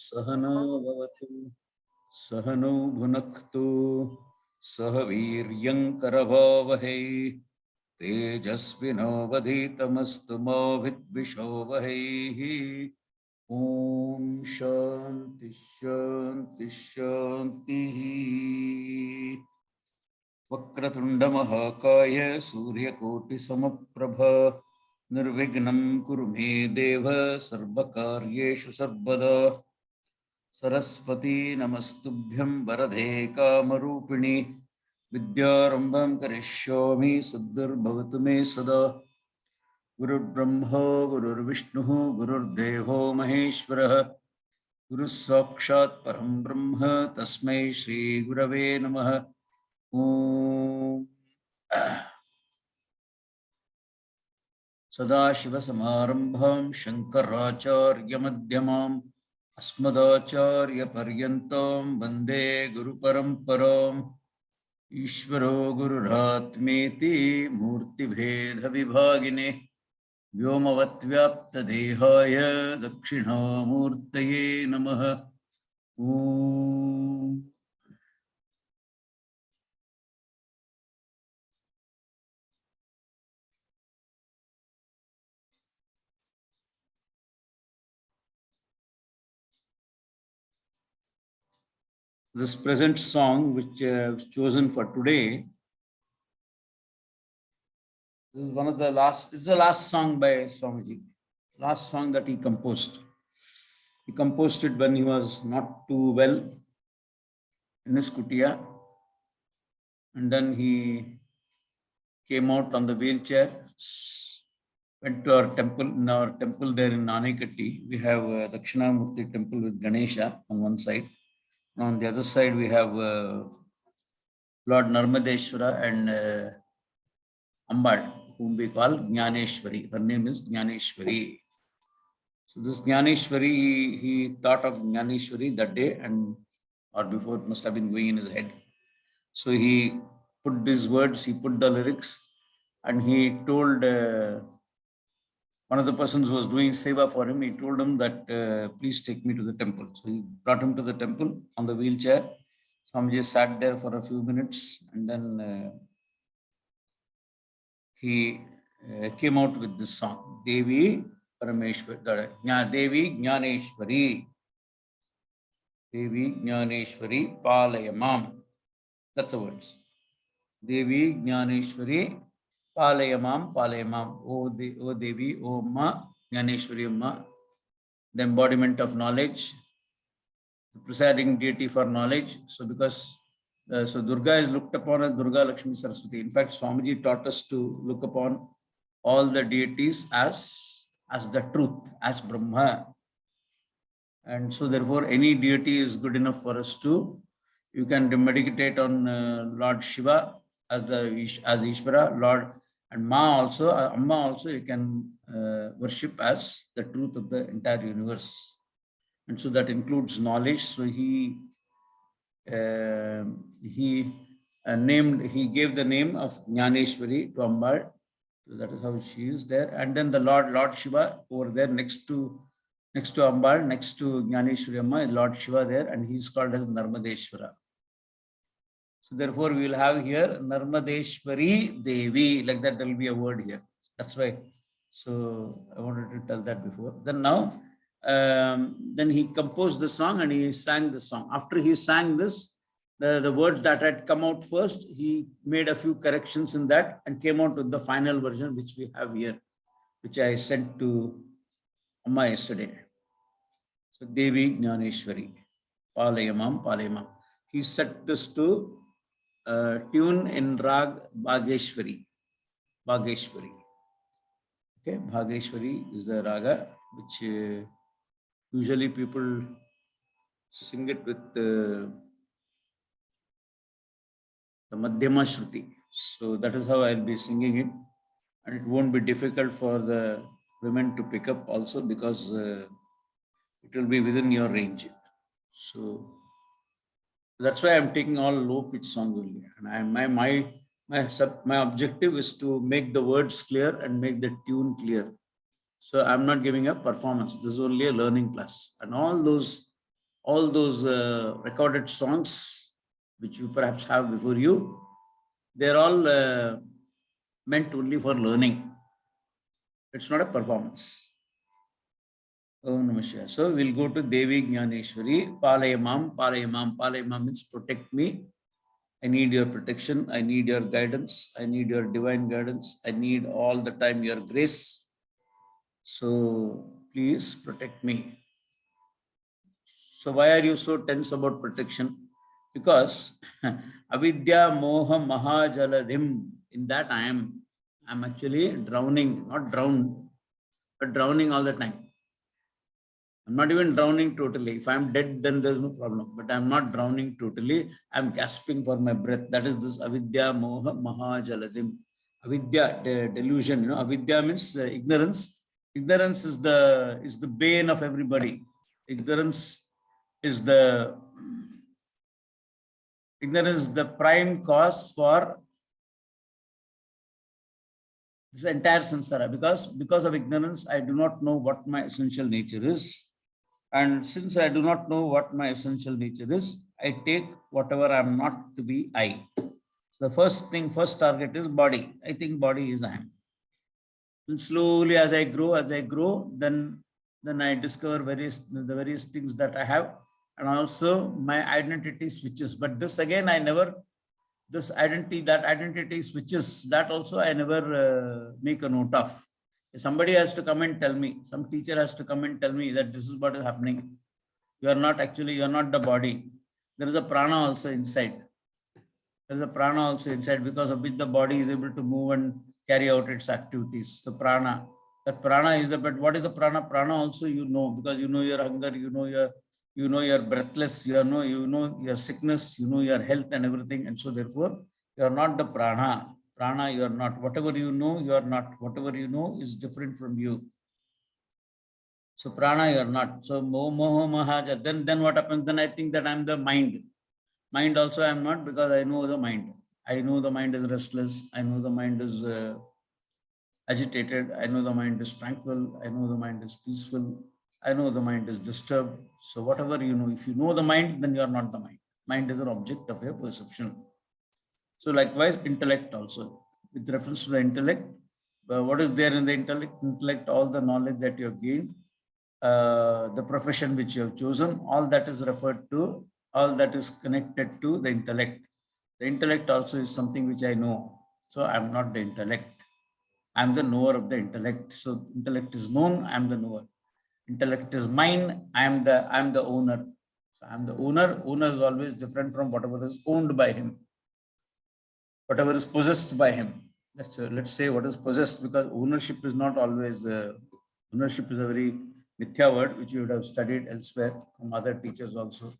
सहनो भवतु सहनौ भुनक्तु सह वीर्यं करभावहै तेजस्विनोवधीतमस्तु मा विद्विषोवहैः। ॐ शान्ति शान्ति शान्तिः। वक्रतुण्डमहाकाय सूर्यकोटिसमप्रभ निर्विघ्नं कुरु मे देव सर्वकार्येषु सर्वदा। सरस्वती नमस्तुभ्यं वरदे कामरूपिणि विद्यारम्भं करिष्यामि सिद्धिर्भवतु मे सदा। गुरुर्ब्रह्मा गुरुर्विष्णुः गुरुर्देवो महेश्वरः गुरुस्साक्षात् परं ब्रह्म तस्मै श्रीगुरवे नमः। सदाशिवसमारम्भां शङ्कराचार्यमध्यमाम् अस्मदाचार्यपर्यन्तां वन्दे गुरुपरम्पराम्। ईश्वरो गुरुरात्मेति मूर्तिभेदविभागिने व्योमवद्व्याप्तदेहाय दक्षिणामूर्तये नमः। ॐ This present song, which was chosen for today, this is one of the last. It's the last song by Swamiji, last song that he composed. He composed it when he was not too well in his kutia, and then he came out on the wheelchair, went to our temple. In our temple there in Nanikatti, we have Dakshinamurti temple with Ganesha on one side. On the other side, we have Lord Narmadeshwara and Ambal, whom we call Jnaneshwari. Her name is Jnaneshwari. So this Jnaneshwari, he thought of Jnaneshwari that day, and or before, it must have been going in his head. So he put these words, he put the lyrics, and he told one of the persons who was doing seva for him, he told him that please take me to the temple. So he brought him to the temple on the wheelchair. Swamiji sat there for a few minutes, and then he came out with this song, Devi Parameshwari, Devi Jnaneshwari, Devi Jnaneshwari Palayamam. That's the words. Devi Jnaneshwari Palayamam, Palayamam. O Devi, O Amma, Jnaneshwari Amma, the embodiment of knowledge, the presiding deity for knowledge. So because so Durga is looked upon as Durga Lakshmi Saraswati. In fact, Swamiji taught us to look upon all the deities as the truth, as Brahma. And so therefore any deity is good enough for us to, you can meditate on Lord Shiva as Ishvara, Lord, and Ma also, Amma also you can worship as the truth of the entire universe. And so that includes knowledge. So he gave the name of Jnaneshwari to Ambal. So that is how she is there. And then the Lord Shiva over there next to Ambal, next to Jnaneshwari Amma, is Lord Shiva there, and he is called as Narmadeshwara. So therefore we will have here Narmadeshwari Devi, like that there will be a word here. That's why. So I wanted to tell that before. Then now, then he composed the song and he sang the song. After he sang this, the words that had come out first, he made a few corrections in that and came out with the final version, which we have here, which I sent to Amma yesterday. So Devi Jnaneshwari, Palayamam, Palayamam. He set this to tune in Rag Bhageshwari. Bhageshwari. Okay, Bhageshwari is the raga which usually people sing it with the Madhyama Shruti. So that is how I'll be singing it. And it won't be difficult for the women to pick up also, because it will be within your range. So that's why I'm taking all low pitch songs only. And my objective is to make the words clear and make the tune clear. So I'm not giving a performance. This is only a learning class. And all those all those recorded songs which you perhaps have before you, they're all meant only for learning. It's not a performance. Om Namah Shivaya. So we'll go to Devi Jnaneshwari. Palayamam, Palayamam. Palayamam means protect me. I need your protection. I need your guidance. I need your divine guidance. I need all the time your grace. So please protect me. So why are you so tense about protection? Because avidya moha mahajaladim, in that I'm actually drowning, not drowned, but drowning all the time. I'm not even drowning totally. If I'm dead, then there's no problem. But I'm not drowning totally. I'm gasping for my breath. That is this avidya moha mahajaladim. Avidya, the delusion. Avidya means ignorance. Ignorance is the bane of everybody. Ignorance is the prime cause for this entire samsara. Because of ignorance, I do not know what my essential nature is. And since I do not know what my essential nature is, I take whatever I'm not to be I. So the first target is body. I think body is I am. And slowly as I grow, then I discover the various things that I have. And also my identity switches. But this again, that identity switches, that also I never make a note of. Somebody has to come and tell me, some teacher has to come and tell me that this is what is happening. You are not the body. There is a prana also inside. There is a prana also inside, because of which the body is able to move and carry out its activities. The prana. That prana is but what is the prana? Prana also because you know your hunger, you know your breathless, you know your sickness, you know your health and everything. And so therefore, you are not the prana. Prana, you are not. Whatever you know, you are not. Whatever you know is different from you. So prana, you are not. So moho mahaja. Then what happens? Then I think that I'm the mind. Mind also I am not, because I know the mind. I know the mind is restless. I know the mind is agitated. I know the mind is tranquil. I know the mind is peaceful. I know the mind is disturbed. So whatever you know, if you know the mind, then you are not the mind. Mind is an object of your perception. So likewise, intellect also. With reference to the intellect, what is there in the intellect? Intellect, all the knowledge that you have gained, the profession which you have chosen, all that is referred to, all that is connected to the intellect. The intellect also is something which I know. So I am not the intellect. I am the knower of the intellect. So intellect is known, I am the knower. Intellect is mine, I am the owner. So I am the owner. Owner is always different from whatever is owned by him, whatever is possessed by him. Let's say what is possessed, because ownership is not always, ownership is a very mithya word which you would have studied elsewhere from other teachers also.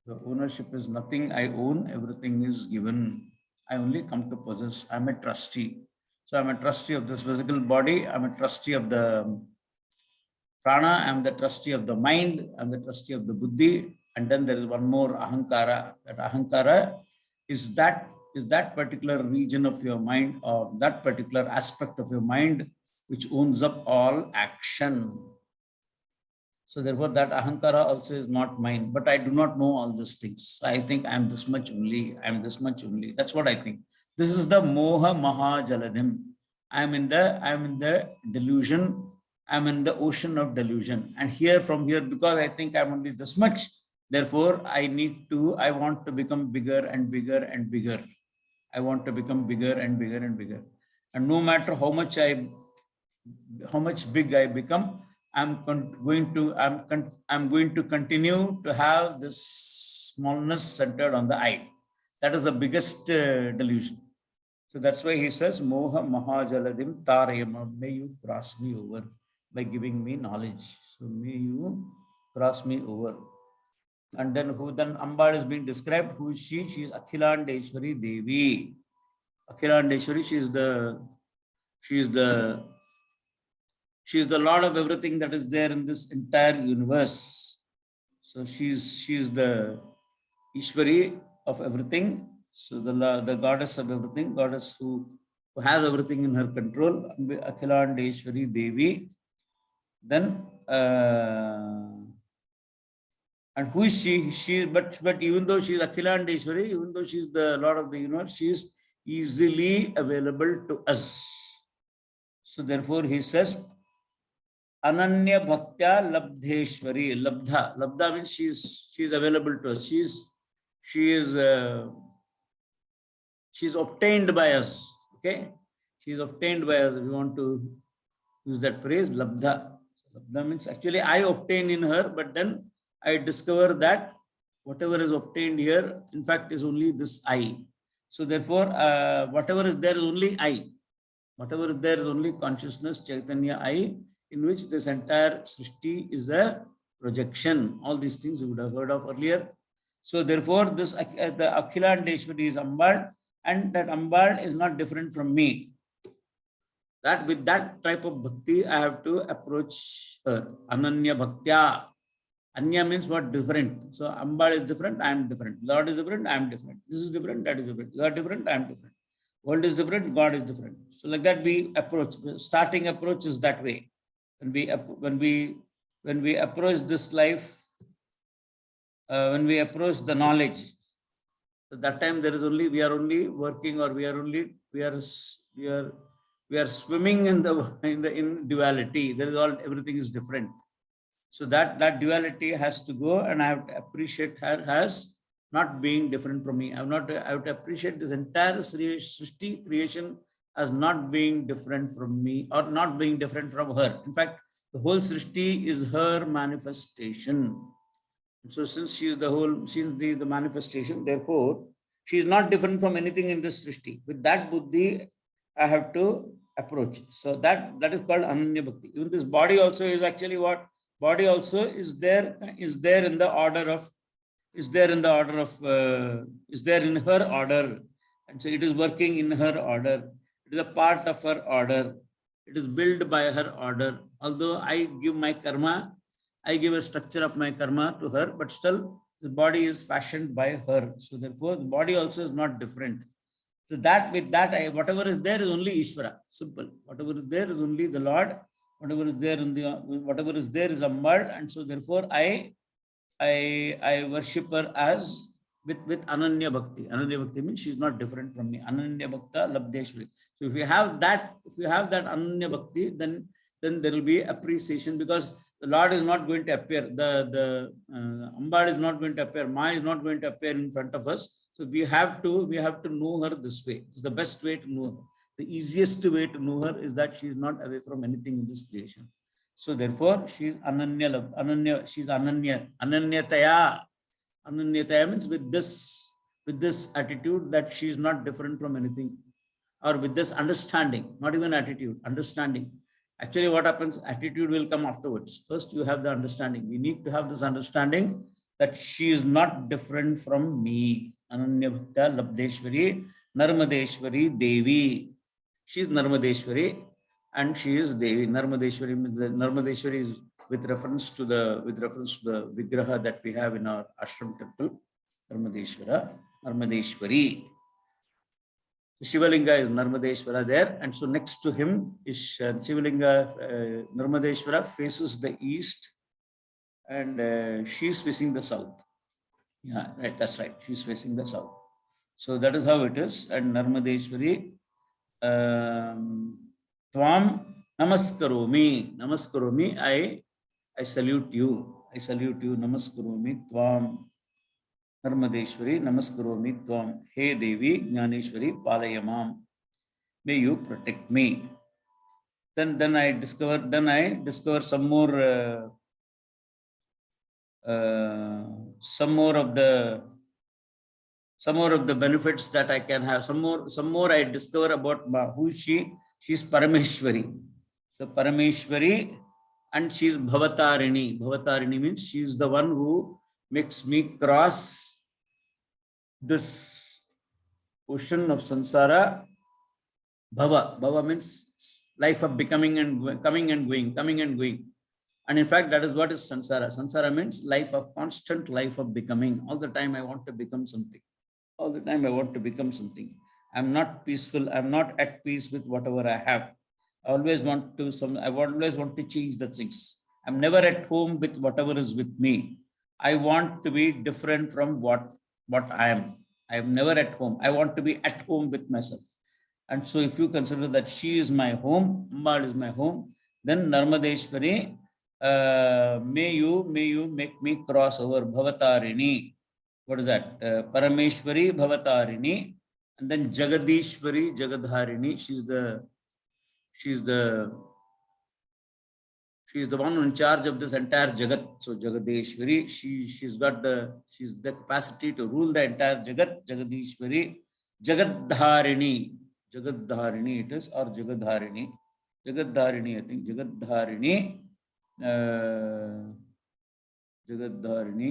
The ownership is nothing I own, everything is given. I only come to possess. I'm a trustee. So I'm a trustee of this physical body. I'm a trustee of the prana. I'm the trustee of the mind. I'm the trustee of the buddhi. And then there is one more ahankara. That ahankara is that particular region of your mind, or that particular aspect of your mind which owns up all action. So therefore, that ahankara also is not mine, but I do not know all these things. I think I am this much only. I am this much only. That's what I think. This is the moha mahajaladim. I am in the delusion. I am in the ocean of delusion. And from here, because I think I'm only this much, therefore I want to become bigger and bigger and bigger. I want to become bigger and bigger and bigger. And no matter how much big I become, I'm going to continue to have this smallness centered on the I. That is the biggest delusion. So that's why he says, Moha Mahajaladim Tarayam. May you cross me over by giving me knowledge. So may you cross me over. And then Ambal is being described. Who is she? She is Akhilandeshwari Devi. Akhilandeshwari, she is the Lord of everything that is there in this entire universe. So she's the Ishwari of everything. So the goddess of everything, goddess who has everything in her control, Akhilandeshwari Devi. Then And who is she? But even though she is Akhilandeshwari, even though she is the Lord of the universe, she is easily available to us. So therefore he says, Ananya Bhaktya Labdheshwari. Labdha means she is available to us. She is obtained by us. Okay, she is obtained by us. If you want to use that phrase, Labdha. Labdha means actually I obtain in her, but then I discover that whatever is obtained here, in fact, is only this I. So therefore, whatever is there is only I. Whatever is there is only consciousness, Chaitanya I, in which this entire Srishti is a projection. All these things you would have heard of earlier. So therefore, this the Akhilandeshwari is Ambal, and that Ambal is not different from me. That with that type of bhakti, I have to approach her. Ananya Bhaktya. Anya means what? Different. So Ambal is different, I am different. Lord is different, I am different. This is different, that is different. You are different, I am different. World is different, God is different. So like that we approach. The starting approach is that way. When we approach this life, when we approach the knowledge, at that time there is only we are only working, or we are swimming in duality. There is everything is different. So that duality has to go, and I have to appreciate her as not being different from me. I have to appreciate this entire Srishti creation as not being different from me, or not being different from her. In fact, the whole Srishti is her manifestation. So since she is the manifestation, therefore she is not different from anything in this Srishti. With that buddhi, I have to approach. So that is called Ananya Bhakti. Even this body also is actually what? Body also is there in the order of, is there in her order. And so it is working in her order. It is a part of her order. It is built by her order. Although I give my karma, I give a structure of my karma to her, but still the body is fashioned by her. So therefore, the body also is not different. So that with that, whatever is there is only Ishvara. Simple. Whatever is there is only the Lord. Whatever is there is Ambar, and so therefore I worship her as with Ananya Bhakti. Ananya Bhakti means she is not different from me. Ananya Bhakta Labdeshwari. So if you have that Ananya Bhakti, then there will be appreciation, because the Lord is not going to appear. The Ambar is not going to appear. Ma is not going to appear in front of us. So we have to know her this way. It's the best way to know her. The easiest way to know her is that she is not away from anything in this creation. So therefore, she is Ananya. She is Ananya. Ananyataya. Ananyataya means with this attitude that she is not different from anything, or with this understanding, not even attitude, understanding. Actually, what happens? Attitude will come afterwards. First, you have the understanding. We need to have this understanding that she is not different from me. Ananya Bhakta Labdeshwari, Narmadeshwari, Devi. She is Narmadeshwari and she is Devi. Narmadeshwari is with reference to the Vigraha that we have in our ashram temple. Narmadeshwari. Shivalinga is Narmadeshwara there, and so next to him is Shivalinga. Narmadeshwara faces the east, and she is facing the south. Yeah, right, that's right. She's facing the south. So that is how it is. And Narmadeshwari, Tvam Namaskaromi, I salute you. Namaskaromi, Tvam Narmadeshwari, Namaskaromi, Tvam. Hey Devi, Jnaneshwari, Palayamam. May you protect me. Then I discover some more of the benefits that I can have. Some more I discover about who is she. She's Parameshwari. So Parameshwari, and she's Bhavatarini. Bhavatarini means she's the one who makes me cross this ocean of samsara. Bhava means life of becoming and coming and going. And in fact, that is what is samsara. Samsara means life of constant life of becoming. All the time I want to become something. I'm not peaceful. I'm not at peace with whatever I have. I always want to change the things. I'm never at home with whatever is with me. I want to be different from what I am. I am never at home. I want to be at home with myself. And so if you consider that she is my home, Amma is my home, then Narmadeshwari, may you make me cross over Bhavatarini. What is that? Parameshwari Bhavatarini, and then Jagadishwari Jagadharini. She's the she's the one in charge of this entire Jagat. So Jagadeshwari, she's the capacity to rule the entire Jagat. Jagadishwari, Jagadharini. Jagadharini it is, or Jagadharini. Jagadharini, I think. Jagadharini. Jagadharini.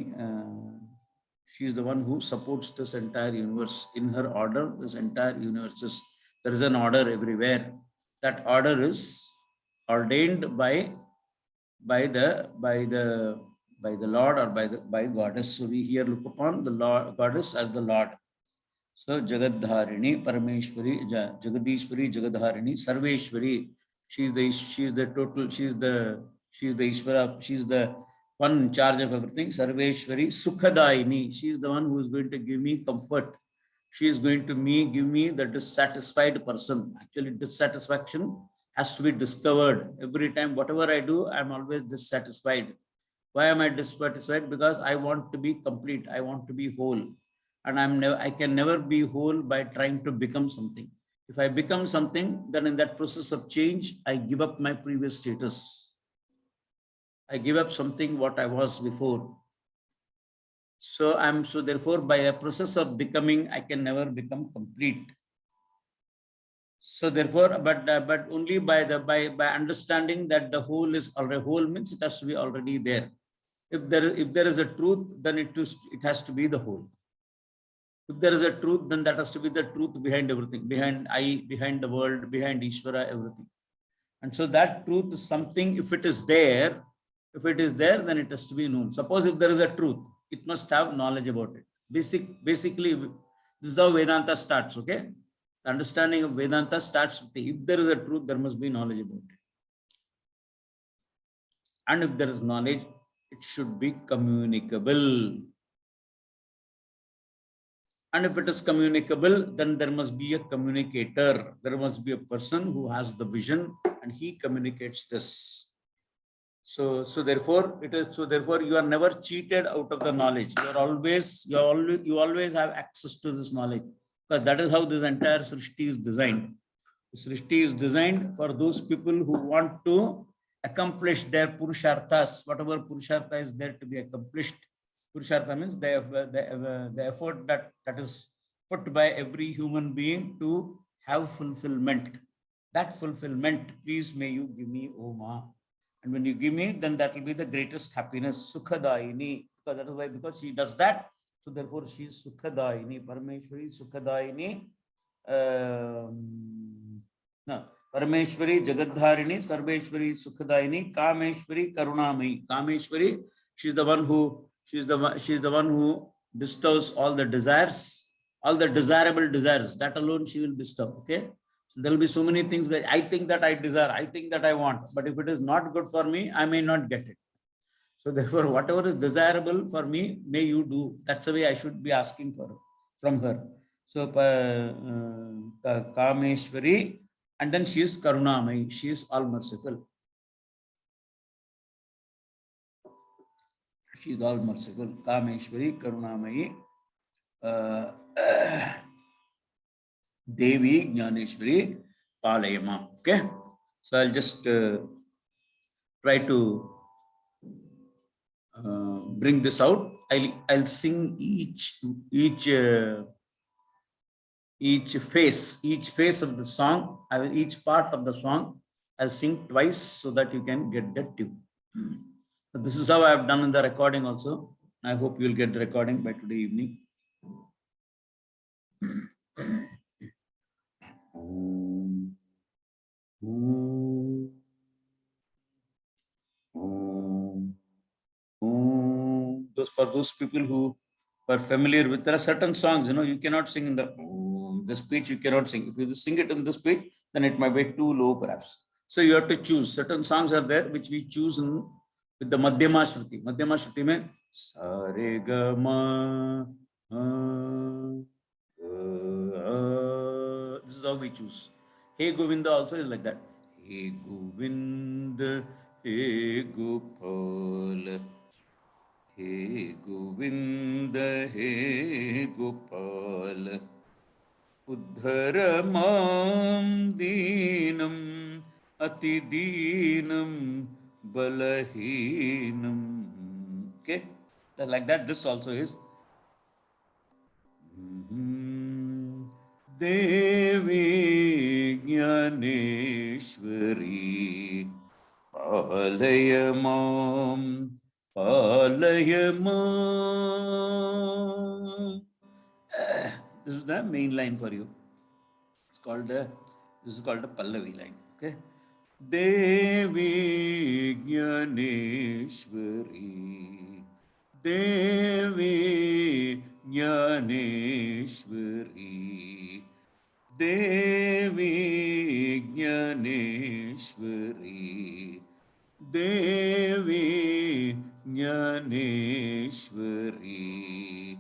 She is the one who supports this entire universe. In her order, this entire universe is, there is an order everywhere. That order is ordained by the Lord, or by Goddess. So we here look upon the Lord, Goddess, as the Lord. So Jagadharini, Parameshwari, Jagadishwari, Jagadharini, Sarveshwari. She's the Ishvara, she's the one in charge of everything. Sarveshwari, Sukhadaini. She is the one who is going to give me comfort. She is going to give me the dissatisfied person. Actually, dissatisfaction has to be discovered. Every time, whatever I do, I'm always dissatisfied. Why am I dissatisfied? Because I want to be complete. I want to be whole. And I can never be whole by trying to become something. If I become something, then in that process of change, I give up my previous status. I give up something what I was before. So therefore, by a process of becoming, I can never become complete. So therefore, but only by understanding that the whole is already whole, means it has to be already there. If there is a truth, then it has to be the whole. If there is a truth, then that has to be the truth behind everything, behind I, behind the world, behind Ishvara, everything. And so that truth is something. If it is there, then it has to be known. Suppose if there is a truth, it must have knowledge about it. Basically, this is how Vedanta starts. Okay. The understanding of Vedanta starts with if there is a truth, there must be knowledge about it. And if there is knowledge, it should be communicable. And if it is communicable, then there must be a communicator. There must be a person who has the vision and he communicates this. So therefore you are never cheated out of the knowledge. You always have access to this knowledge. Because that is how this entire Srishti is designed. The Srishti is designed for those people who want to accomplish their Purusharthas, whatever Purushartha is there to be accomplished. Purushartha means the effort that is put by every human being to have fulfillment. That fulfillment, please may you give me, O Ma. And when you give me, then that will be the greatest happiness, Sukhadaini. Because that is why, because she does that. So therefore, she is Sukhadaini, Parameshwari, Sukhadaini. Parameshwari, Jagadharini, Sarveshwari, Sukhadaini, Kameshwari, Karunamai. Kameshwari, she's the one who bestows all the desires, all the desirable desires. That alone she will bestow. Okay. So there will be so many things where I think that I desire, I think that I want, but if it is not good for me, I may not get it. So therefore, whatever is desirable for me, may you do. That's the way I should be asking from her. So Kameshwari, and then she is Karunamai. She is all merciful. She is all merciful. Kameshwari, Karunamai, Devi, Jnaneshwari, Palayama. Okay. So I'll just try to bring this out. I'll sing each phase of the song. Each part of the song I'll sing twice so that you can get the tune. So this is how I have done in the recording also. I hope you will get the recording by today evening. For those people who are familiar with, there are certain songs, you cannot sing in the speech, you cannot sing. If you sing it in the speech, then it might be too low perhaps. So you have to choose. Certain songs are there which we choose in with the Madhyama Shruti. Madhyama Shruti means sa re ga ma. This is how we choose. Hey Govinda also is like that. Hey Govinda, Hey Gopal, Hey Govinda, Hey Gopal, Uddhara mam deenam, ati deenam, balahinam. Okay, like that. This also is. देवी ज्ञानेश्वरी पालय मां पालय मां. This is the main line for you. It's called this is called a Pallavi line. Okay. Devi Jnaneshwari, Devi Jnaneshwari, Devi Jnaneshwari, Devi Jnaneshwari,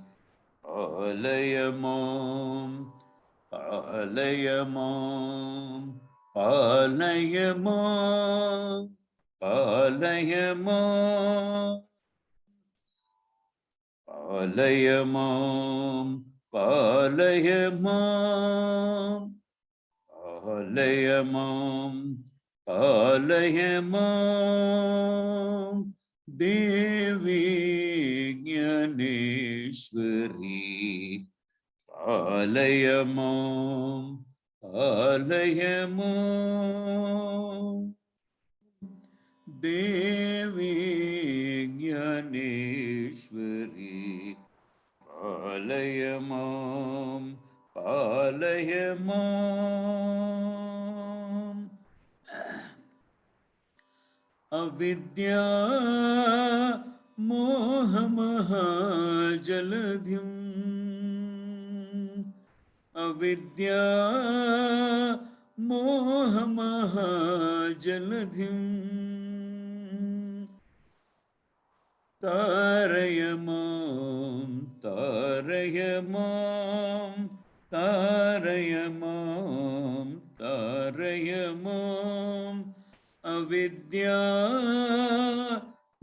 Alayamam, Alayamam, Alayamam, Alayamam, Alayamam, Alayamam, Alayamam, Alayamam, Devi Jnaneshwari, Alayamam, Alayamam, Devi Jnaneshwari, Alayamam, Alayamam. Avidya Moha Mahajaladhim, Avidya Moha Mahajaladhim, Tarayamam, Tarayamam, Tarayamam, Tarayamam, Avidya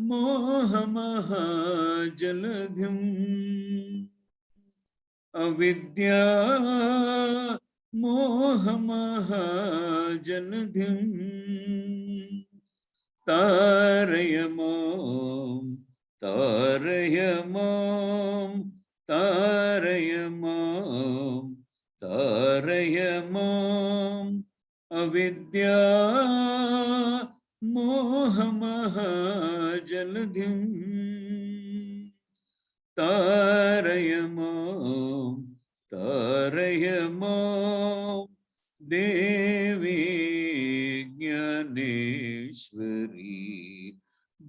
Moha Mahajaladhim, Avidya Moha Mahajaladhim, Tarayamam, Tarayamam, Tarayamam, Tarayamam, Avidya Moha Mahajaladhim, Tarayamam, Tarayamam, Devi Jnaneshwari,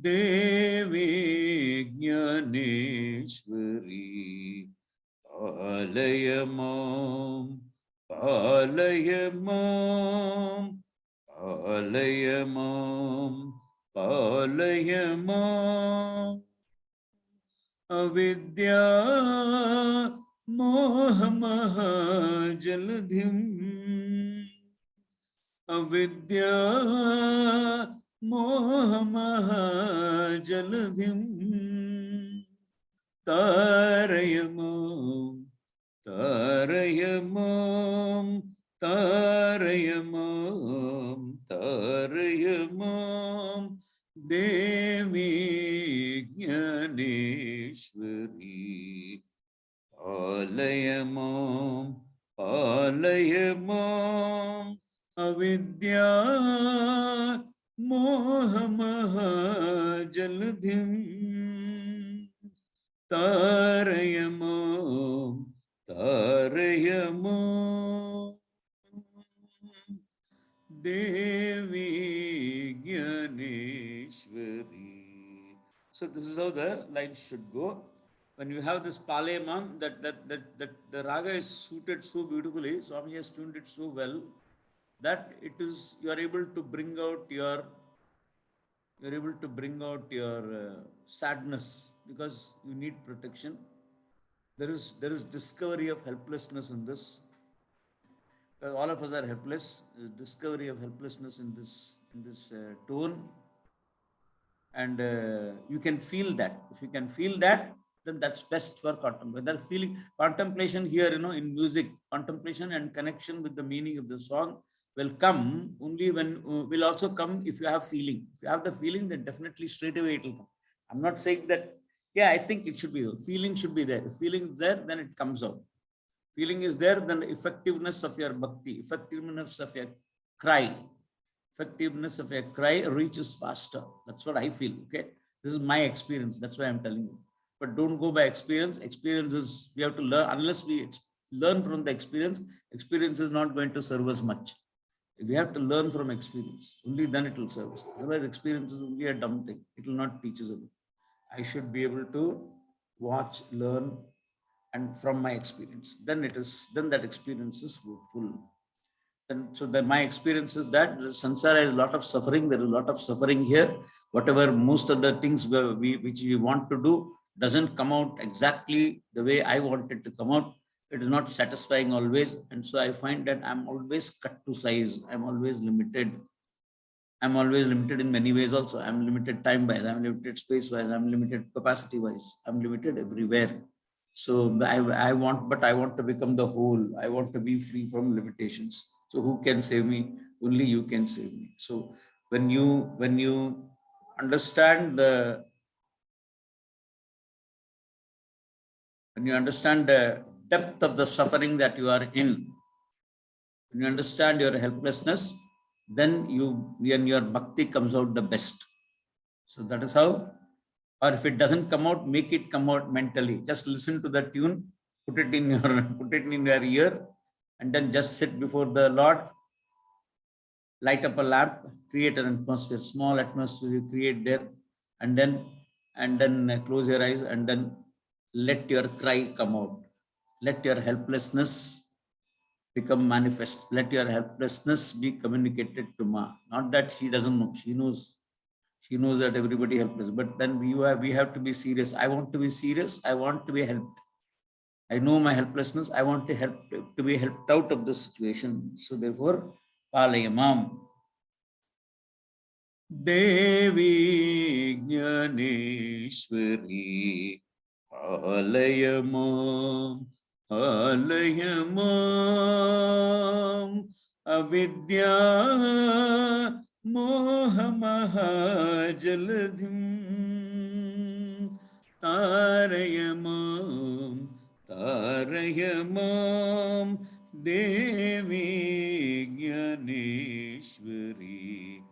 Devi Jnaneshwari, Palayamam, Palayamam, Palayamam, Palayamam, Avidya Moha Mahajaladhim, Avidya Moha Mahajaladhim, Tarayamam, Tarayamam, Tarayamam, Tarayamam, Devi Jnaneshwari, Palayamam, Palayamam, Avidya Moha Mahajaladhim, Tarayamam, Tarayamam, Devi Jnaneshwari. So this is how the lines should go. When you have this Palayamam, that the raga is suited so beautifully, Swami has tuned it so well that it is you are able to bring out your you're able to bring out your sadness because you need protection. There is discovery of helplessness in this. All of us are helpless. There's discovery of helplessness in this tone, and you can feel that. If you can feel that, then that's best for contemplation. That feeling, contemplation here, in music, contemplation and connection with the meaning of the song will come only when will also come if you have feeling. If you have the feeling, then definitely straight away it will come. I'm not saying that. Yeah, I think it should be. Feeling should be there. If feeling is there, then it comes out. Feeling is there, then the effectiveness of your bhakti, effectiveness of your cry, effectiveness of a cry reaches faster. That's what I feel. Okay. This is my experience. That's why I'm telling you. But don't go by experience. Experience is, we have to learn. Unless we learn from the experience is not going to serve us much. We have to learn from experience. Only then it will serve us. Otherwise, experience is only a dumb thing. It will not teach us anything. I should be able to watch, learn, and from my experience. Then that experience is fruitful. And so that my experience is that sansara is a lot of suffering. There is a lot of suffering here. Whatever most of the things which we want to do doesn't come out exactly the way I want it to come out. It is not satisfying always. And so I find that I'm always cut to size. I'm always limited. I'm always limited in many ways also. I'm limited time-wise, I'm limited space-wise, I'm limited capacity-wise, I'm limited everywhere. So but I want to become the whole. I want to be free from limitations. So who can save me? Only you can save me. So when you understand the depth of the suffering that you are in, when you understand your helplessness, then when your bhakti comes out the best. So that is how. Or if it doesn't come out, make it come out mentally. Just listen to the tune, put it in your ear, and then just sit before the Lord, light up a lamp, create an atmosphere, small atmosphere you create there, and then close your eyes, and then let your cry come out. Let your helplessness become manifest. Let your helplessness be communicated to Ma. Not that she doesn't know, she knows. She knows that everybody helpless, but then we have to be serious. I want to be serious. I want to be helped. I know my helplessness. I want to be helped out of this situation. So therefore, Palayamam. Devi Jnaneshwari Palayamam Palayamam Avidya Mohamahajaladhim Tarayamam Tarayamam Devi Jnaneshwari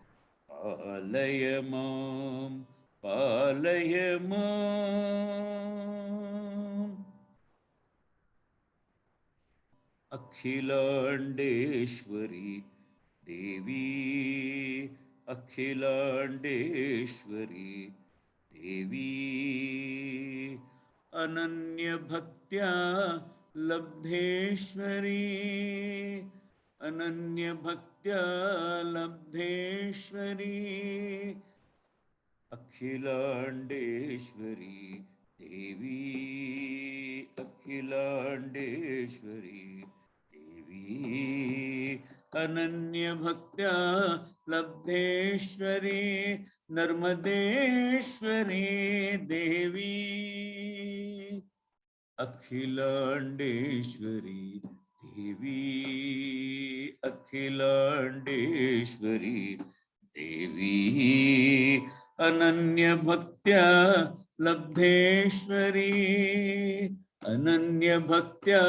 Palayamam Palayamam Akhilandeshwari Devi Akhilandeshwari Devi Ananya Bhaktya Labdheshwari Ananya Bhaktya Labdheshwari Akhilandeshwari Devi Akhilandeshwari Devi Ananya Bhaktya Labdheshwari Narmadeshwari Devi Akhilandeshwari Devi Akhilandeshwari Devi Ananya Bhaktya Labdheshwari Ananya Bhaktya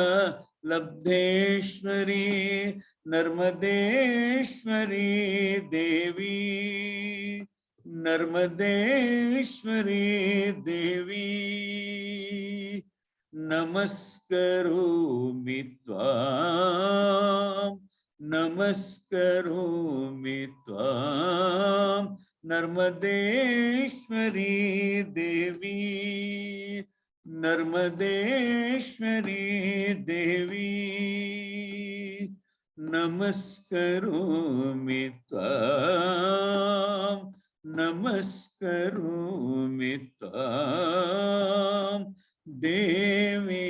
Labdheshwari Narmadeshwari Devi Narmadeshwari Devi Namaskaromi Tvam Namaskaromi Tvam Narmadeshwari Devi Narmadeshwari Devi Namaskaromi Tvam नमस्करोमि त्वां देवी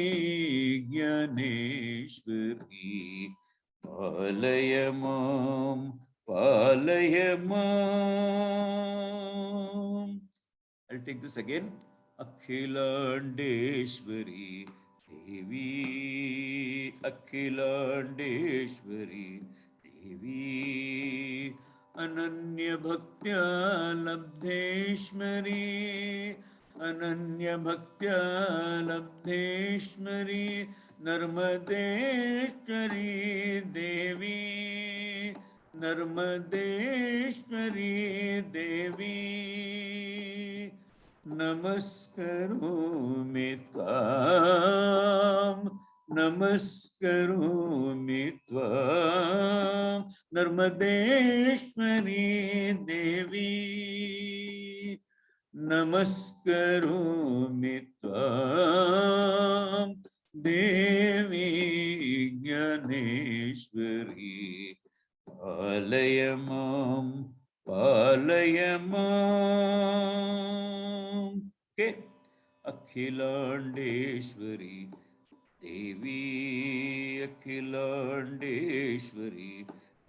ज्ञानेश्वरी पालय मां पालय माम्. I'll take this again. Akhilandeshwari Devi, Akhilandeshwari Devi, Ananya Bhaktya Labdeshwari, Ananya Bhaktya Labdeshwari, Narmadeshwari Devi, Narmadeshwari Devi, Namaskaromi Tvam, Namaskaromi Tvam, Narmadeshwari Devi, Namaskaromi Tvam, Devi Jnaneshwari, Palaya Mam, Palaya Mam. Okay. Akhilandeshwari Devi, Akhilandeshwari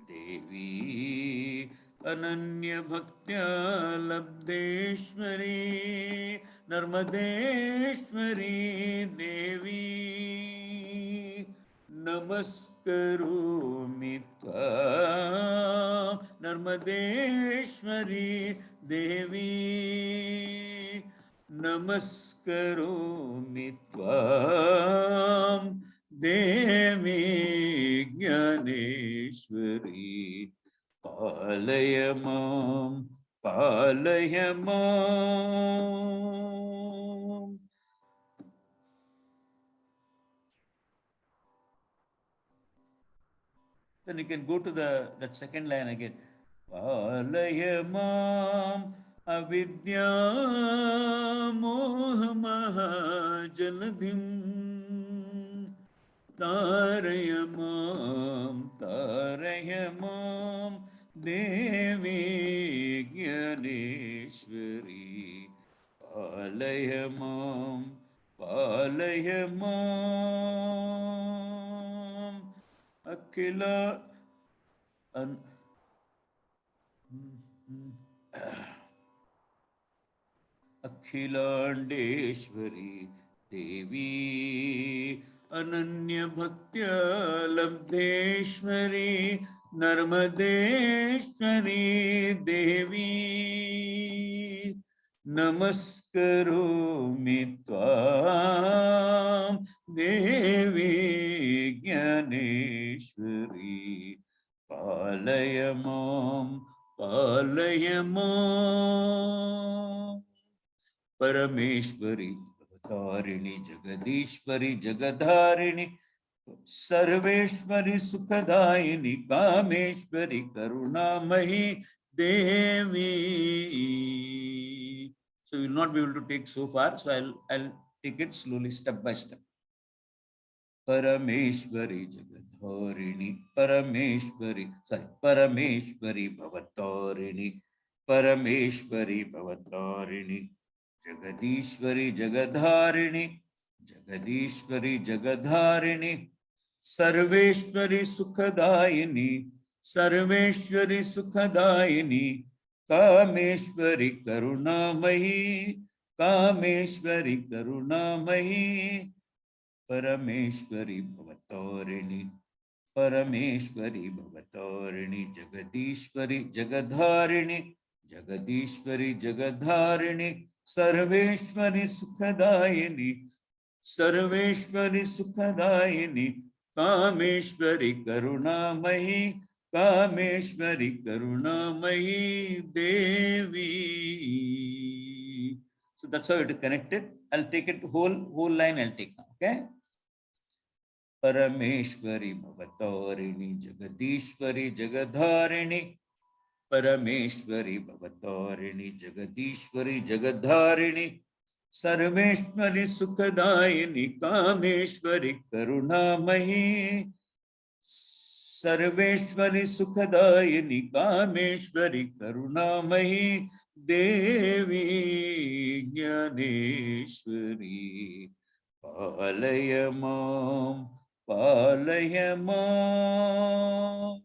Devi, Ananya Bhaktya Labdeshwari, Narmadeshwari Devi, Namaskaromi Tvam, Narmadeshwari Devi, Namaskaromi Tvam, Devi Jnaneshwari, Palaya Mam, Palaya Mam. Then you can go to that second line again. Palaya Mam, Avidya Moha Mahajaladhim, Taraya Mam, Devi Jnaneshwari, Palaya Mam, Palaya Mam, Akhila Akhilandeshwari Devi, Ananya Bhaktya Labdeshwari, Narmadeshwari Devi, Namaskaromi Tvam, Devi Jnaneshwari, Palaya Mam, Palaya Mam. Parameshwari, Avatarini, Jagadishwari, Jagadharini, Sarveshwari, Sukhadayini, Kameshwari, Karunamahi, Devi. So you will not be able to take so far. So I'll take it slowly, step by step. Parameshwari, Jagadharini, Parameshwari, Bhavatarini, Parameshwari, Bhavatarini, Jagadishwari, Jagadharini, Jagadishwari, Jagadharini, Sarveshwari, Sukhadayini, Sarveshwari, Sukhadayini, Kameshwari, Karunamahi, Kameshwari, Karunamahi, Parameshwari, Bhavatarini, Parameshwari, Bhavatarini, Jagadishwari, Jagadharini, Jagadishwari, Jagadharini, Sarveshwari, Sukhadayini, Sarveshwari, Sukhadayini, Kameshwari, Karunamahi, Kameshwari, Karunamahi, Devi. So that's how it is connected. I'll take it whole line. I'll take now. Okay. Parameshwari, Bhavatarini, Jagadishwari, Jagadharini, Parameshwari, Bhavatarini, Jagadishwari, Jagadharini, Sarveshwari, Sukhadayini, Kameshwari, Karunamahi, Sarveshwari, Sukhadayini, Kameshwari, Karunamahi, देवी ज्ञानेश्वरी पालय मां पालय मां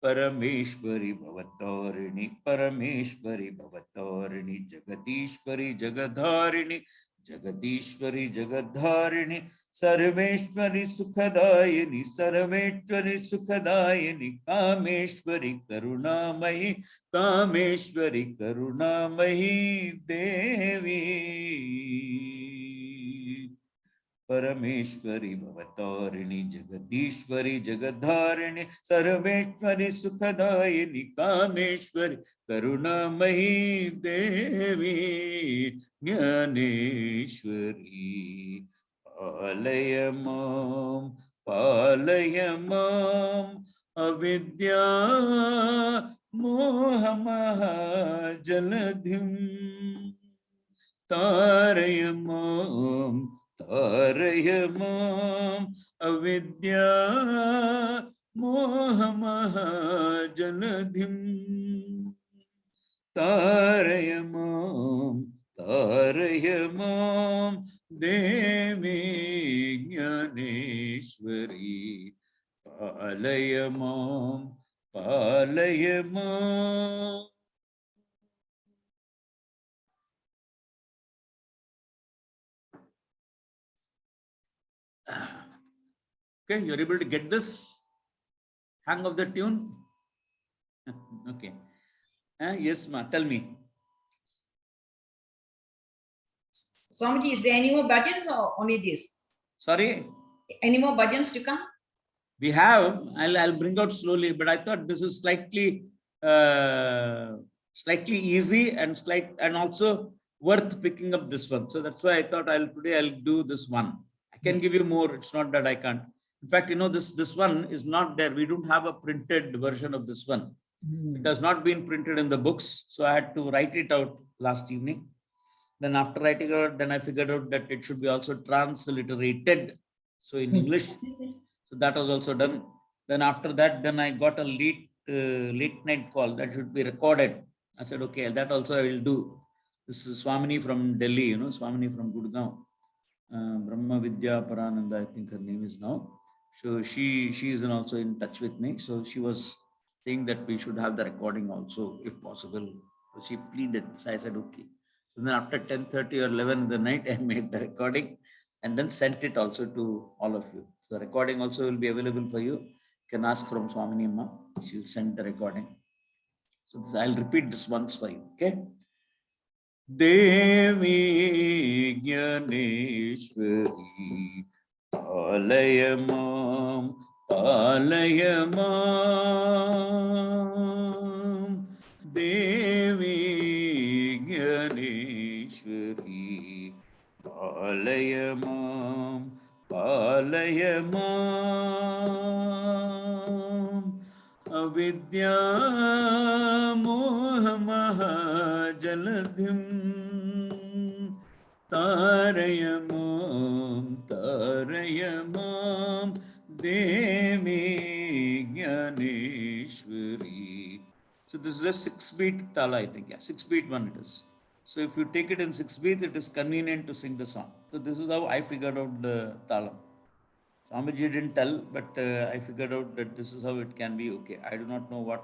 परमेश्वरी भवतारिणी परमेश्वरी भवतारिणी जगदीश्वरी जगधारिणी जगदीश्वरी जगधारिणी सर्वेश्वरी सुखदायिनी सर्वेश्वरी सुखदायिनी कामेश्वरी करुणामयी कामेश्वरी करुणामयी देवी परमेश्वरी भवतारिणी जगदीश्वरी जगधारिणी सर्वेश्वरी सुखदायिनी कामेश्वरी करुणामयी देवी ज्ञानेश्वरी पालय मां अविद्या मोहमहाजलधिं तारय मां अविद्या मोहमहाजलधिं तारय मां देवी ज्ञानेश्वरी पालय मां Okay, you're able to get this hang of the tune? Okay. Yes, ma, tell me. Swamiji, is there any more bhajans or only this? Sorry? Any more bhajans to come? We have, I'll bring out slowly, but I thought this is slightly easy and also worth picking up this one. So that's why I thought today I'll do this one. I can give you more. It's not that I can't. In fact, this one is not there. We don't have a printed version of this one. It has not been printed in the books. So I had to write it out last evening. Then after writing it out, then I figured out that it should be also transliterated. So in English. So that was also done. Then after that, then I got a late night call that should be recorded. I said, okay, that also I will do. This is Swamini from Delhi, Swamini from Gurgaon. Brahma Vidya Parananda, I think her name is now. So she is also in touch with me. So she was saying that we should have the recording also, if possible. So she pleaded. So I said, okay. So then after 10:30 or 11 in the night, I made the recording and then sent it also to all of you. So the recording also will be available for you. You can ask from Swamini Amma. She'll send the recording. So I'll repeat this once for you. Okay. Devi Jnaneshwari Palaya Mam Devi Jnaneshwari Palaya Mam Avidya Moha Mahajaladhim Tarayamam Devi Jnaneshwari. So this is a 6-beat tala, I think. Yeah, 6-beat one it is. So if you take it in 6 beats, it is convenient to sing the song. So this is how I figured out the tala. Swamiji didn't tell, but I figured out that this is how it can be. Okay, I do not know what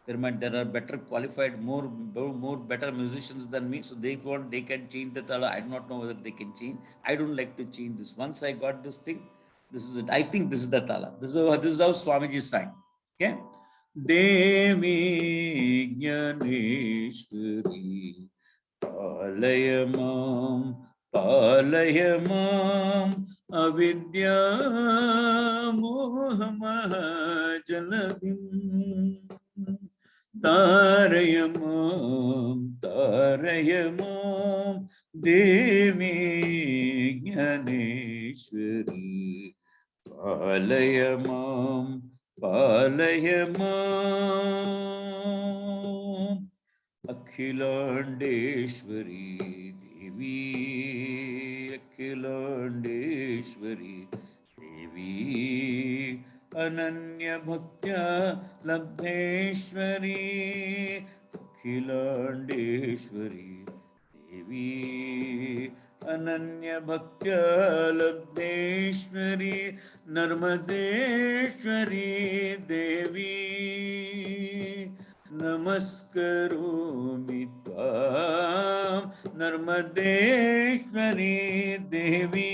there are better qualified, more better musicians than me. So they can change the tala. I do not know whether they can change. I don't like to change this. Once I got this thing, this is it. I think this is the tala. This is how Swamiji sang. Okay, Devi Jnaneshwari Palaya Mam Avidya Moha Mahajaladhim Tarayamam Devi Jnaneshwari Palayamam Akhilandeshwari Devi Akhilandeshwari Devi Ananya Bhaktya Labdheshwari Akhilandeshwari देवी अनन्य भक्त्या लब्धेश्वरी नर्मदेश्वरी देवी नमस्करोमि त्वां नर्मदेश्वरी देवी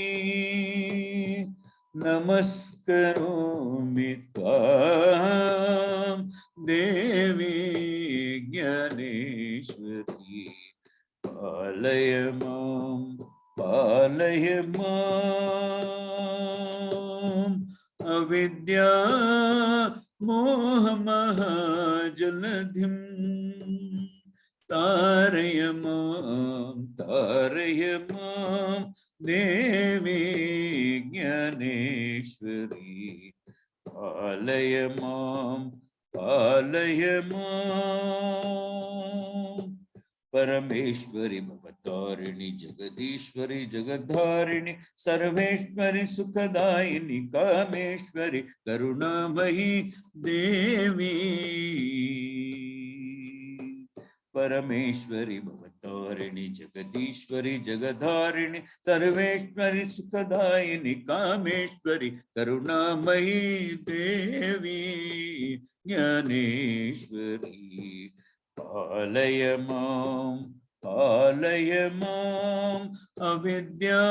नमस्करोमि त्वां देवी ज्ञानेश्वरी पालय माम् अविद्या मोहमहाजलधिं तारय मां देवी ज्ञानेश्वरी पालय माम् परमेश्वरी भवतारिणी जगदीश्वरी जगद्धारिणी सर्वेश्वरी सुखदायिनी कामेश्वरी करुणामयी देवी परमेश्वरी भवतारिणी जगदीश्वरी जगद्धारिणी सर्वेश्वरी सुखदायिनी कामेश्वरी करुणामयी देवी ज्ञानेश्वरी पालय माम् अविद्या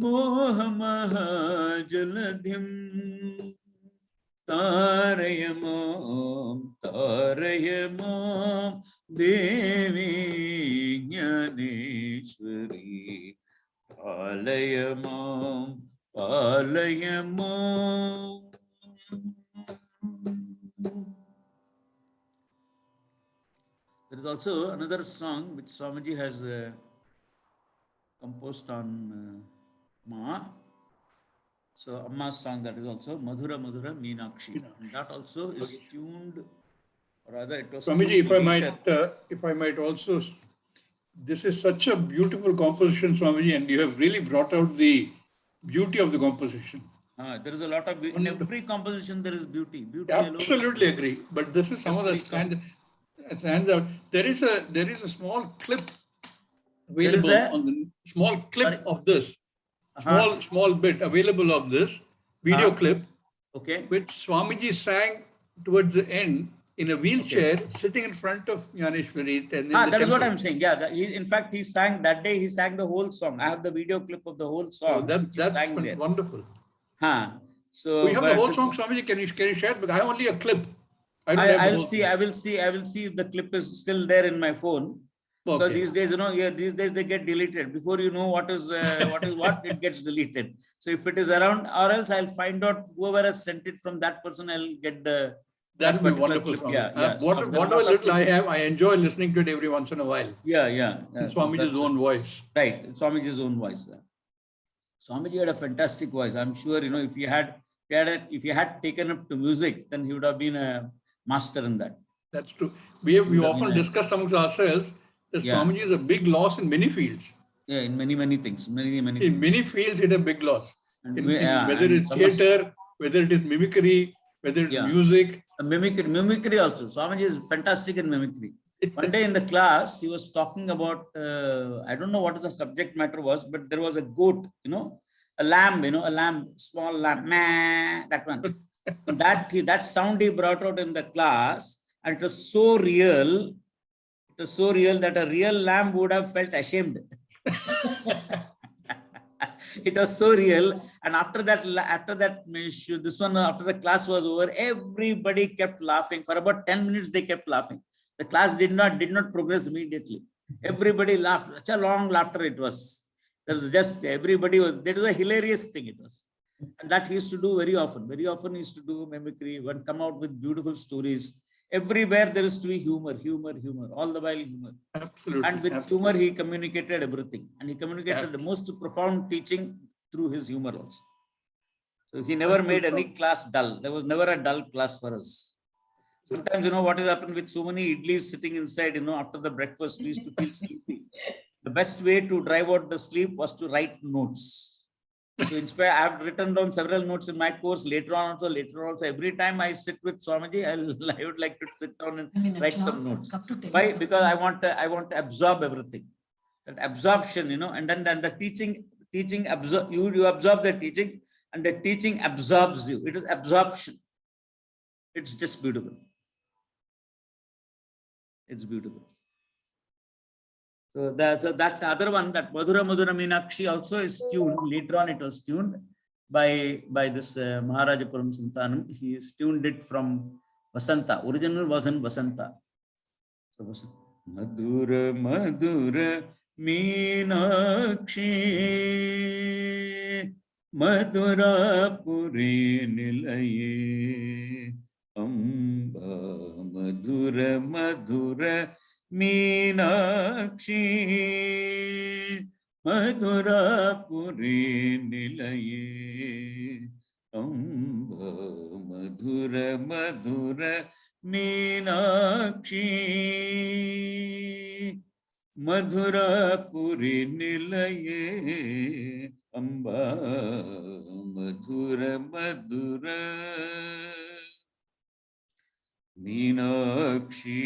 मोहमहाजलधिं तारय मां देवी ज्ञानेश्वरी पालय माम् There is also another song which Swamiji has composed on Ma. So Amma's song, that is also Madhura Madhura Meenakshi. And that also is tuned, or rather it was Swamiji, tuned if I might also, this is such a beautiful composition, Swamiji, and you have really brought out the beauty of the composition. There is a lot of beauty. In every composition there is beauty. Beauty Absolutely agree. But this is some of the stands out. There is a small clip available on the small clip of this. Small bit available of this video clip, which Swamiji sang towards the end in a wheelchair, sitting in front of Jnaneshwari. That is what I'm saying. Yeah, in fact, he sang that day. He sang the whole song. I have the video clip of the whole song. Oh, that's wonderful. So we have the whole song, Swamiji. Can you share it? Because I have only a clip. I will see if the clip is still there in my phone. Because these days, these days they get deleted. Before you know what is what, it gets deleted. So if it is around, or else I'll find out whoever has sent it from that person. I'll get that would be wonderful. Clip. Yeah. Whatever little I have, I enjoy listening to it every once in a while. Yeah. Swamiji's own voice. Right, Swamiji's own voice. Swamiji had a fantastic voice. I'm sure if you had taken up to music, then he would have been a master in that. That's true. We often discussed amongst ourselves that Swamiji is a big loss in many fields. Yeah, in many things. Many in things. Many fields, it's a big loss. Whether it's theatre, whether it is mimicry, whether it's music. Mimicry also. Swamiji is fantastic in mimicry. One day in the class, he was talking about, I don't know what the subject matter was, but there was a goat, a lamb, small lamb, that one. that sound he brought out in the class, and it was so real. It was so real that a real lamb would have felt ashamed. It was so real. And after the class was over, everybody kept laughing. For about 10 minutes, they kept laughing. The class did not progress immediately. Everybody laughed. Such a long laughter it was. There was just everybody was. That was a hilarious thing. It was, and that he used to do very often. Very often he used to do mimicry and come out with beautiful stories. Everywhere there is to be humor. All the while humor. Absolutely. And with humor he communicated everything, and he communicated the most profound teaching through his humor also. So he never made any class dull. There was never a dull class for us. Sometimes, what has happened with so many idlis sitting inside, after the breakfast, we used to feel sleepy. The best way to drive out the sleep was to write notes. To inspire, I have written down several notes in my course later on also. Every time I sit with Swamiji, I would like to sit down and write some notes. Why? Because I want to absorb everything. That absorption, and then the teaching absorb you absorb the teaching, and the teaching absorbs you. It is absorption. It's just beautiful. It's beautiful. So that other one, that Madhura Madhura Meenakshi also is tuned. Later on, it was tuned by this Maharajapuram Santanam. He tuned it from Vasanta. Original was in Vasanta. So Vasanta. Madhura Madhura Meenakshi Madhura Puri Nilaye Amba Madhura Madhura Meenakshi Madhura Puri Nilaye Amba Madhura Madhura Meenakshi Madhura Puri Nilaye Amba Madhura Madhura Meenakshi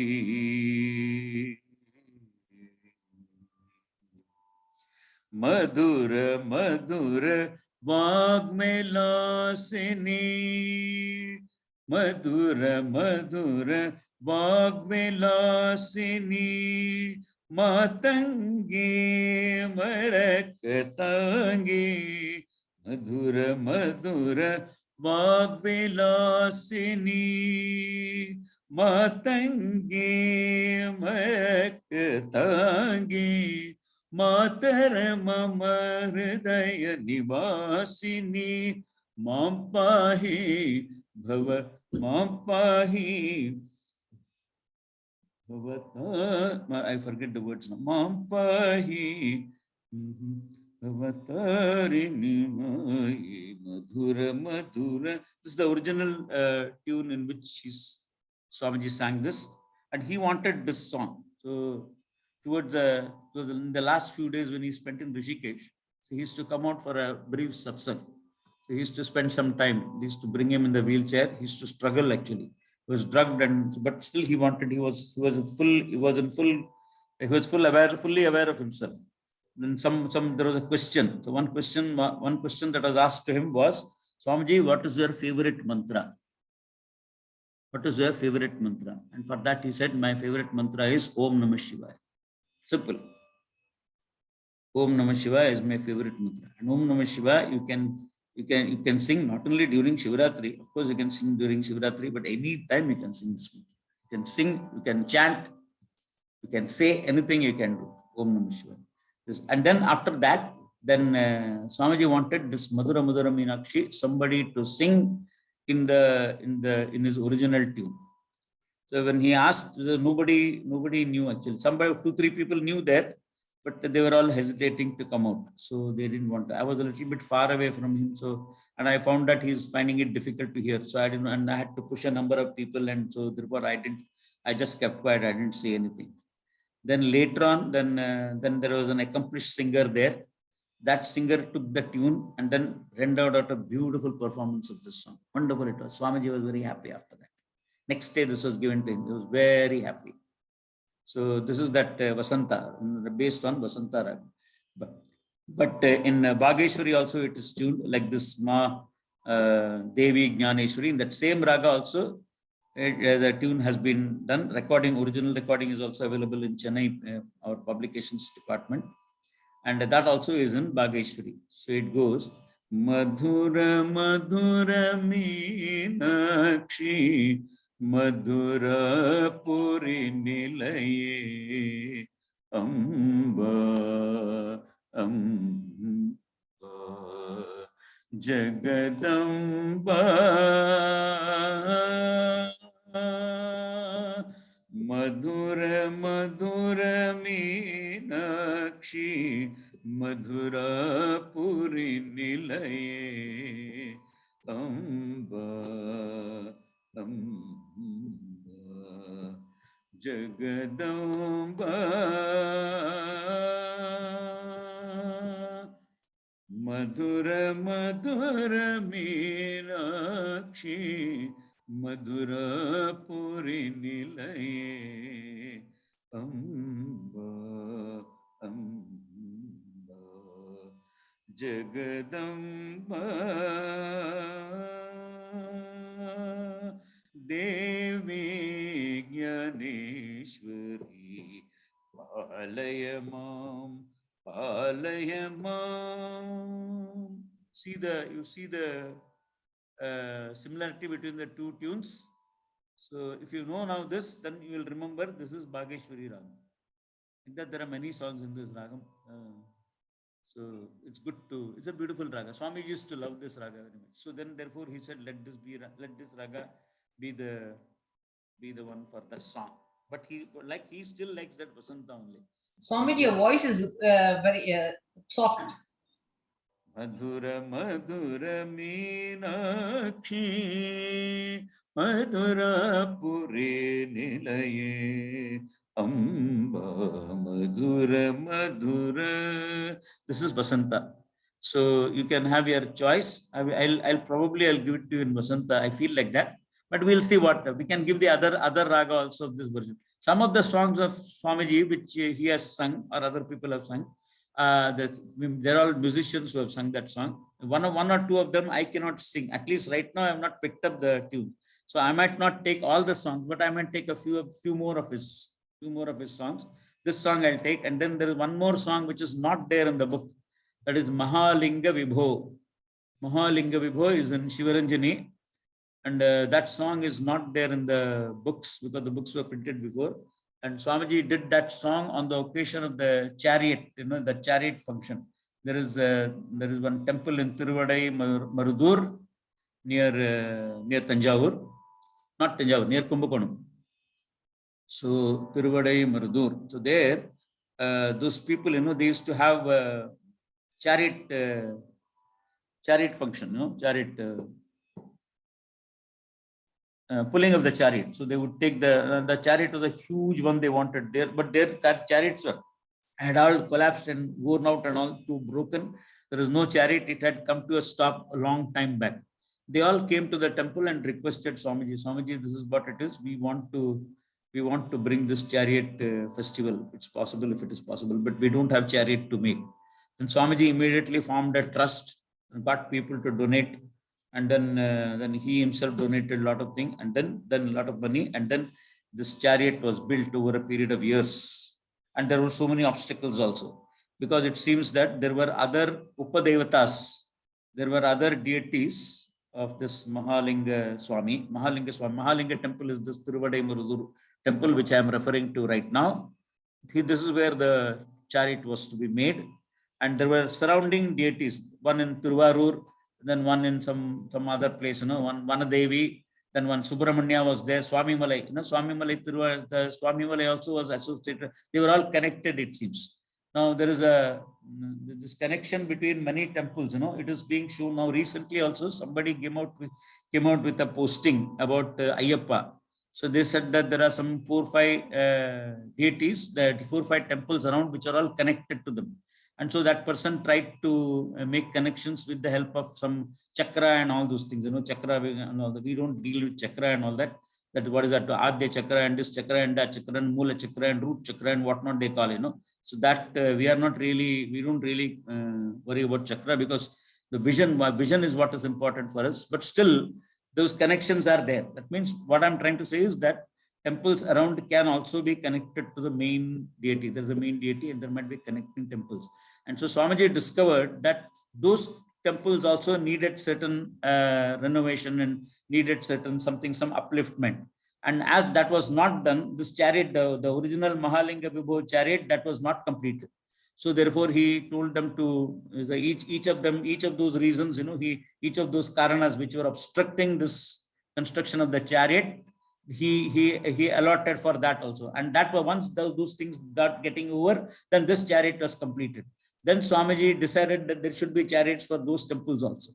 Madhura Madhura Vagmelasini Madhura Madhura Vagmelasini Matangi Marakatangi Madhura Madhura Vagmelasini Matangi Marakatangi Matar Mama Hridaya Nivasini Mampahi Bhava Mampahi Bhavata, I forget the words now. Mampahi Bhavatarini Madhura Madhura. This is the original tune in which Swamiji sang this, and he wanted this song. So towards in the last few days when he spent in Rishikesh, so he used to come out for a brief satsang. So he used to spend some time. They used to bring him in the wheelchair. He used to struggle actually. He was drugged, but still he wanted. He was fully aware of himself. Then there was a question. So one question that was asked to him was, Swamiji, what is your favorite mantra? What is your favorite mantra? And for that he said, my favorite mantra is Om Namah Shivaya. Simple. Om Namah Shivaya is my favorite mantra. And Om Namah Shivaya, you can sing not only during Shivratri. Of course, you can sing during Shivratri, but any time you can sing this mantra. You can sing, you can chant, you can say anything you can do. Om Namah Shivaya. And then after that, then Swamiji wanted this Madhura Madhura Meenakshi, somebody to sing in his original tune. So when he asked, nobody knew actually. 2-3 people knew there, but they were all hesitating to come out. So they didn't want to. I was a little bit far away from him. So, and I found that he's finding it difficult to hear. So I didn't, and I had to push a number of people. And so therefore I just kept quiet. I didn't say anything. Then later on, then there was an accomplished singer there. That singer took the tune and then rendered out a beautiful performance of this song. Wonderful it was. Swamiji was very happy after that. Next day, this was given to him. He was very happy. So this is that Vasanta, based on Vasanta Rag. But in Bhageshwari also it is tuned like this Ma Devi Jnaneshwari. In that same raga also, the tune has been done. Original recording is also available in Chennai, our publications department. And that also is in Bhageshwari. So it goes, Madhura Madhura Meenakshi Madhura Puri Nilaye Amba Amba Jagadamba Madhura Madhura Meenakshi Madhura Puri Nilaye Amba Amba Jagadamba Madhura Madhura Meenakshi Madhura Puri Nilaye Amba Amba Jagadamba Devi Jnaneshwari Palayamam Palayamam. You see the similarity between the two tunes. So if you know now this, then you will remember this is Bhageshwari Ragam. In that there are many songs in this Ragam. So it's good to, it's a beautiful raga. Swamiji used to love this raga very much. So then therefore he said, let this raga be the one for the song. But he still likes that Vasanta only. Swamiji, your voice is very soft. Madhura Madhura Meenakshi Madhura Puri Nilaye Amba Madhura Madhura. This is Vasanta. So you can have your choice. I'll give it to you in Vasanta. I feel like that. But we'll see what we can give the other raga also of this version. Some of the songs of Swamiji which he has sung or other people have sung, there are all musicians who have sung that song. One or two of them I cannot sing. At least right now I have not picked up the tune. So I might not take all the songs, but I might take a few more of his songs. This song I'll take, and then there is one more song which is not there in the book. That is Mahalinga Vibho. Mahalinga Vibho is in Shivaranjani. And that song is not there in the books because the books were printed before. And Swamiji did that song on the occasion of the chariot, the chariot function. There is one temple in Tiruvadai Marudur near Tanjavur, not Tanjavur, near Kumbakonam. So Tiruvadai Marudur. So there, those people, they used to have chariot function, chariot. Pulling of the chariot. So they would take the chariot was a huge one they wanted there, but their chariots had all collapsed and worn out and all too broken. There is no chariot. It had come to a stop a long time back. They all came to the temple and requested Swamiji, this is what it is. We want to bring this chariot festival. It's possible if it is possible, but we don't have chariot to make. Then Swamiji immediately formed a trust and got people to donate. And then he himself donated a lot of things, and then a lot of money, and then this chariot was built over a period of years. And there were so many obstacles also, because it seems that there were other Upadevatas, there were other deities of this Mahalinga Swami. Mahalinga temple is this Tiruvadai Marudur temple, which I am referring to right now. This is where the chariot was to be made. And there were surrounding deities, one in Tiruvarur, then one in some other place, one Vanadevi, then one Subramanya was there, Swami Malai, Swami Malai, the Swami Malai also was associated. They were all connected, it seems. Now there is this connection between many temples, it is being shown now. Recently also somebody came out with a posting about Ayyappa. So they said that there are some 4 or 5 deities, that 4 or 5 temples around which are all connected to them. And so that person tried to make connections with the help of some chakra and all those things, chakra and all that. We don't deal with chakra and all that. That what is that? Adya chakra and this chakra and that chakra and Mula chakra and root chakra and whatnot they call, So that we don't really worry about chakra, because the vision is what is important for us. But still, those connections are there. That means what I'm trying to say is that temples around can also be connected to the main deity. There's a main deity and there might be connecting temples. And so Swamiji discovered that those temples also needed certain renovation and needed some upliftment. And as that was not done, this chariot, the original Mahalinga Vibho chariot, that was not completed. So therefore he told them to each of those reasons, each of those karanas which were obstructing this construction of the chariot, he allotted for that also. And that was once those things got getting over, then this chariot was completed. Then Swamiji decided that there should be chariots for those temples also.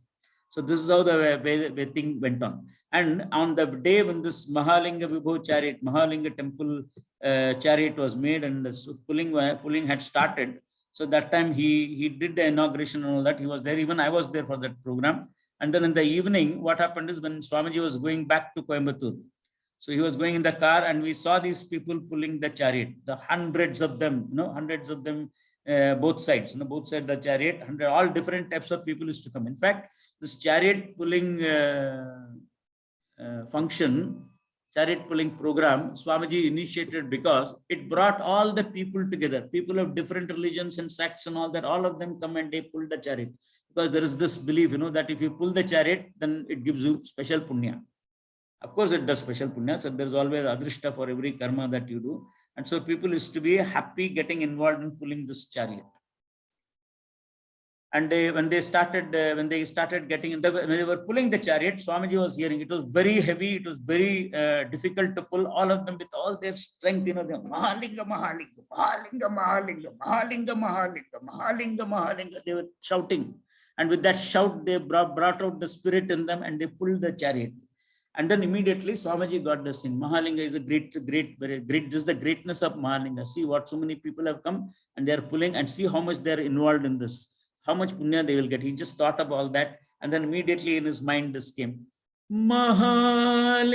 So this is how the way thing went on. And on the day when this Mahalinga Vibho chariot, Mahalinga temple chariot was made and the pulling had started, So that time he did the inauguration and all that. He was there. Even I was there for that program. And then in the evening, what happened is when Swamiji was going back to Coimbatore, so he was going in the car and we saw these people pulling the chariot, the hundreds of them, hundreds of them, both sides, both sides the chariot, all different types of people used to come. In fact, this chariot pulling function, chariot pulling program, Swamiji initiated because it brought all the people together, people of different religions and sects and all that, all of them come and they pull the chariot. Because there is this belief, that if you pull the chariot, then it gives you special punya. Of course, it does special punya. So there's always adrishta for every karma that you do. And so people used to be happy getting involved in pulling this chariot. And when they started getting in, when they were pulling the chariot, Swamiji was hearing it was very heavy. It was very difficult to pull. All of them with all their strength, they Mahalinga, Mahalinga, Mahalinga, Mahalinga, Mahalinga, Mahalinga, Mahalinga, Mahalinga. They were shouting, and with that shout, they brought out the spirit in them, and they pulled the chariot. And then immediately Swamiji got this thing. Mahalinga is a great, very great. This is the greatness of Mahalinga. See what so many people have come and they are pulling, and see how much they are involved in this. How much punya they will get. He just thought of all that, and then immediately in his mind this came. Mahalinga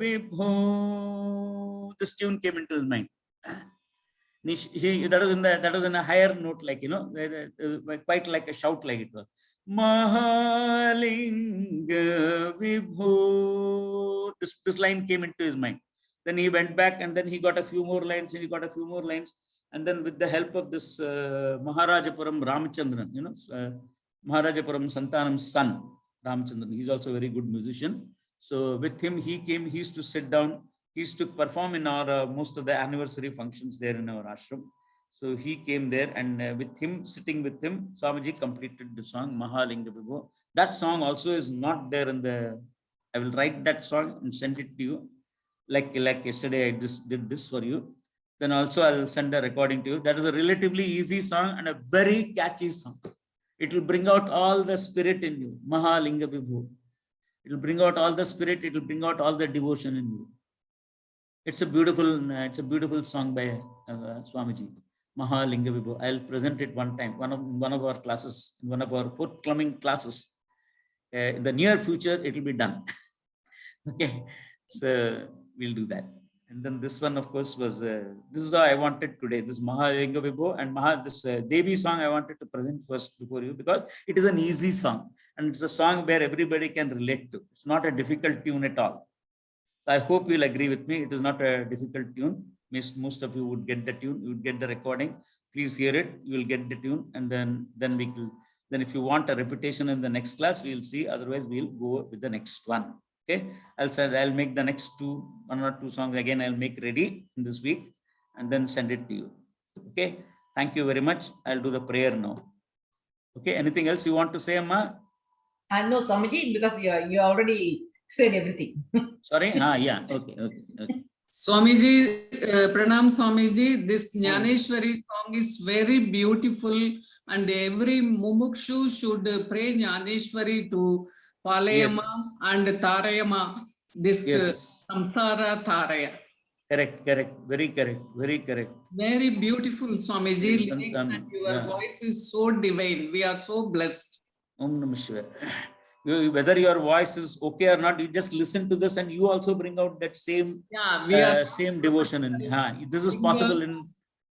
Vibho. This tune came into his mind. That was in a higher note, like quite like a shout, like it was. Mahalinga Vibho. This line came into his mind. Then he went back and then he got a few more lines and he got a few more lines. And then with the help of this Maharajapuram Ramachandran, Maharajapuram Santanam's son, Ramachandran, he's also a very good musician. So with him, he came, he used to sit down, he used to perform in our most of the anniversary functions there in our ashram. So he came there, and with him, sitting with him, Swamiji completed the song Mahalinga Vibho. That song also is not there in the, I will write that song and send it to you. Like yesterday, I just did this for you. Then also I'll send a recording to you. That is a relatively easy song and a very catchy song. It will bring out all the spirit in you. Mahalinga Vibho. It will bring out all the spirit. It will bring out all the devotion in you. It's a beautiful song by Swamiji. Mahalinga Vibho. I'll present it one time. One of our classes, one of our forthcoming classes. In the near future, it will be done. Okay, so we'll do that. And then this one, of course, was this is how I wanted today. This Mahalinga Vibho and this Devi song I wanted to present first before you, because it is an easy song and it's a song where everybody can relate to. It's not a difficult tune at all. So I hope you'll agree with me. It is not a difficult tune. Most of you would get the tune. You would get the recording. Please hear it. You will get the tune, and then we will. Then if you want a repetition in the next class, we'll see. Otherwise, we'll go with the next one. Okay, I'll make the next one or two songs again. I'll make ready in this week and then send it to you. Okay, thank you very much. I'll do the prayer now. Okay, anything else you want to say, Amma? No, Swamiji, because you already said everything. Sorry? Yeah, okay. Swamiji, Pranam Swamiji, this Jnaneshwari song is very beautiful, and every mumukshu should pray Jnaneshwari to Palayama and Tarayama, this Samsara Taraya. Correct. Very correct. Very beautiful, Swamiji. And your voice is so divine. We are so blessed. Om Namah Shivaya. Whether your voice is okay or not, you just listen to this and you also bring out that same same devotion. This is possible in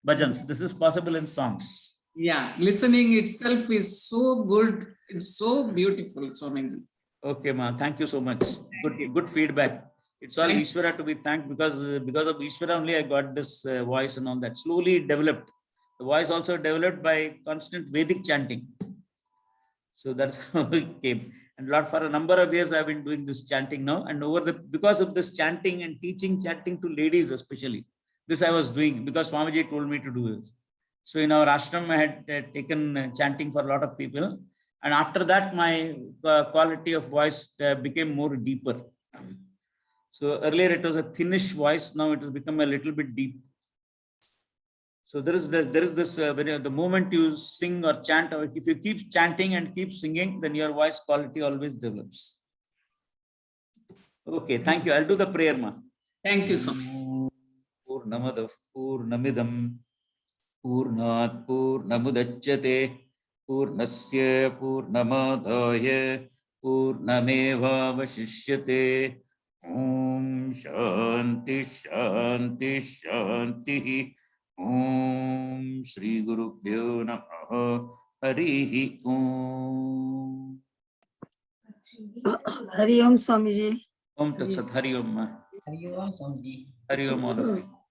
bhajans. This is possible in songs. Yeah, listening itself is so good. It's so beautiful, Swamiji. Okay, ma. Thank you so much. Good feedback. It's all Ishvara to be thanked, because of Ishvara only I got this voice and all that. Slowly it developed. The voice also developed by constant Vedic chanting. So that's how it came. And for a number of years, I've been doing this chanting now. And because of this chanting and teaching chanting to ladies especially, this I was doing because Swamiji told me to do it. So in our ashram, I had taken chanting for a lot of people. And after that, my quality of voice became more deeper. So earlier it was a thinnish voice. Now it has become a little bit deep. So there is this the moment you sing or chant, or if you keep chanting and keep singing, then your voice quality always develops. Okay, thank you. I'll do the prayer, ma. Thank you so much. Purnamadav Purnamidam पूर्णात् पूर्णमुदच्यते पूर्णस्य पूर्णमादाय पूर्णमेवावशिष्यते। ॐ शान्ति शान्ति शान्तिः। ॐ श्री गुरुभ्यो नमः। हरिः ॐ। हरि ओम स्वामी जी। ओम तत्सत। हरि ओम। Hari Om, Swamiji. Hari Om all of you.